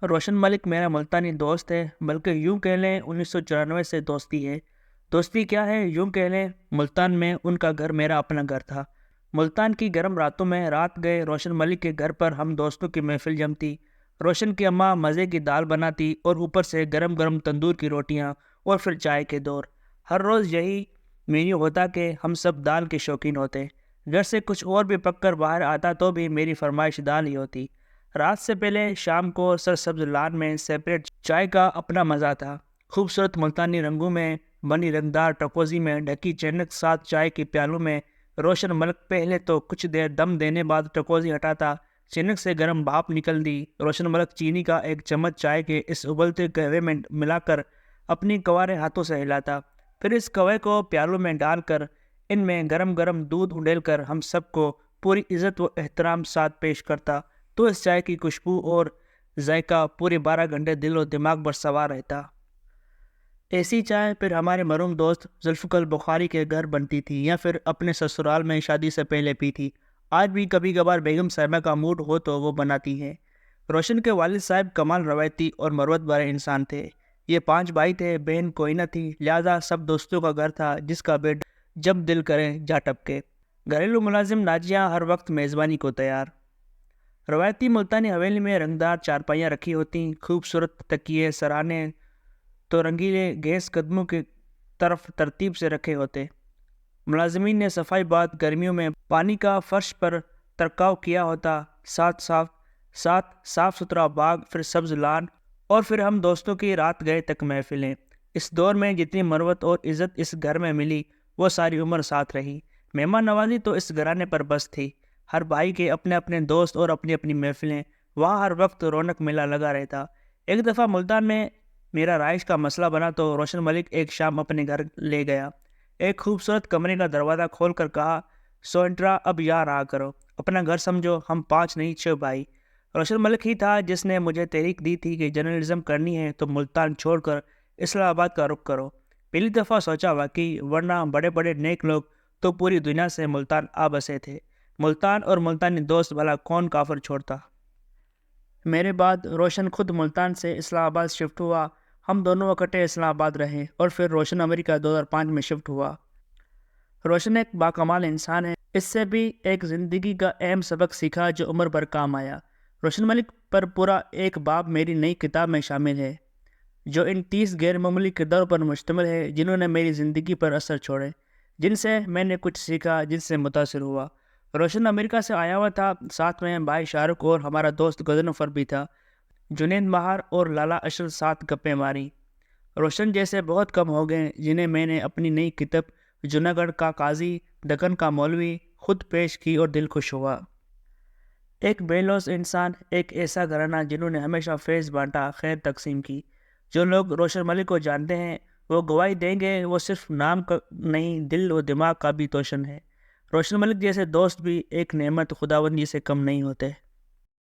روشن ملک میرا ملتانی دوست ہے، بلکہ یوں کہہ لیں 1994 سے دوستی ہے۔ دوستی کیا ہے، یوں کہہ لیں ملتان میں ان کا گھر میرا اپنا گھر تھا۔ ملتان کی گرم راتوں میں رات گئے روشن ملک کے گھر پر ہم دوستوں کی محفل جمتی۔ روشن کی اماں مزے کی دال بناتی اور اوپر سے گرم گرم تندور کی روٹیاں اور پھر چائے کے دور۔ ہر روز یہی مینیو ہوتا کہ ہم سب دال کے شوقین ہوتے۔ گھر سے کچھ اور بھی پک کر باہر آتا تو بھی میری فرمائش دال ہی ہوتی۔ رات سے پہلے شام کو سرسبز لان میں سیپریٹ چائے کا اپنا مزہ تھا۔ خوبصورت ملتانی رنگوں میں بنی رنگدار ٹپوزی میں ڈھکی چینک ساتھ چائے کے پیالوں میں روشن ملک پہلے تو کچھ دیر دم دینے بعد ٹپوزی ہٹاتا، چینک سے گرم بھاپ نکل دی۔ روشن ملک چینی کا ایک چمچ چائے کے اس ابلتے قہوے میں ملا کر اپنی کنوارے ہاتھوں سے ہلاتا، پھر اس قہوے کو پیالوں میں ڈال کر ان میں گرم گرم دودھ اڈیل کر ہم سب کو پوری عزت و احترام ساتھ پیش کرتا، تو اس چائے کی خوشبو اور ذائقہ پورے 12 گھنٹے دل و دماغ پر سوار رہتا۔ ایسی چائے پھر ہمارے مرحوم دوست ذوالفقار بخاری کے گھر بنتی تھی یا پھر اپنے سسرال میں شادی سے پہلے پی تھی۔ آج بھی کبھی کبھار بیگم صاحبہ کا موڈ ہو تو وہ بناتی ہے۔ روشن کے والد صاحب کمال روایتی اور مروت بھرے انسان تھے۔ یہ 5 بھائی تھے، بہن کوئی نہ تھی، لہذا سب دوستوں کا گھر تھا جس کا بیڈ جب دل کرے جا ٹپکے۔ گھریلو ملازم ناجیہ ہر وقت میزبانی کو تیار۔ روایتی ملتانی حویلی میں رنگدار چارپائیاں رکھی ہوتی، خوبصورت تکیے سرانے تو رنگیلے گیس قدموں کی طرف ترتیب سے رکھے ہوتے۔ ملازمین نے صفائی بعد گرمیوں میں پانی کا فرش پر ترکاو کیا ہوتا، ساتھ صاف ستھرا باغ، پھر سبز لان اور پھر ہم دوستوں کی رات گئے تک محفلیں۔ اس دور میں جتنی مروت اور عزت اس گھر میں ملی وہ ساری عمر ساتھ رہی۔ مہمان نوازی تو اس گھرانے پر بس تھی۔ ہر بھائی کے اپنے اپنے دوست اور اپنی اپنی محفلیں، وہاں ہر وقت رونق میلہ لگا رہتا۔ ایک دفعہ ملتان میں میرا رہائش کا مسئلہ بنا تو روشن ملک ایک شام اپنے گھر لے گیا۔ ایک خوبصورت کمرے کا دروازہ کھول کر کہا، سوئنٹرا اب یہاں رہا کرو، اپنا گھر سمجھو، ہم 5 نہیں 6 بھائی۔ روشن ملک ہی تھا جس نے مجھے تحریک دی تھی کہ جرنلزم کرنی ہے تو ملتان چھوڑ کر اسلام آباد کا رخ کرو۔ پہلی دفعہ سوچا واقعی، ورنہ بڑے بڑے نیک لوگ تو پوری دنیا سے ملتان آ بسے تھے۔ ملتان اور ملتانی دوست بھلا کون کافر چھوڑتا۔ میرے بعد روشن خود ملتان سے اسلام آباد شفٹ ہوا۔ ہم دونوں اکٹھے اسلام آباد رہے اور پھر روشن امریکہ 2005 میں شفٹ ہوا۔ روشن ایک باکمال انسان ہے۔ اس سے بھی ایک زندگی کا اہم سبق سیکھا جو عمر بھر کام آیا۔ روشن ملک پر پورا ایک باب میری نئی کتاب میں شامل ہے، جو ان 30 غیر معمولی کرداروں پر مشتمل ہے جنہوں نے میری زندگی پر اثر چھوڑے، جن سے میں نے کچھ سیکھا، جن سے متاثر ہوا۔ روشن امریکہ سے آیا ہوا تھا، ساتھ میں بھائی شاہ رخ اور ہمارا دوست غضنفر بھی تھا۔ جنید مہار اور لالا اشرف ساتھ گپیں ماری۔ روشن جیسے بہت کم ہو گئے جنہیں میں نے اپنی نئی کتاب جوناگڑھ کا قاضی، دکن کا مولوی خود پیش کی اور دل خوش ہوا۔ ایک بے لوث انسان، ایک ایسا گھرانہ جنہوں نے ہمیشہ فیض بانٹا، خیر تقسیم کی۔ جو لوگ روشن ملک کو جانتے ہیں وہ گواہی دیں گے وہ صرف نام کا نہیں، دل و دماغ کا بھی توشن ہے۔ روشن ملک جیسے دوست بھی ایک نعمت خداوندی سے کم نہیں ہوتے۔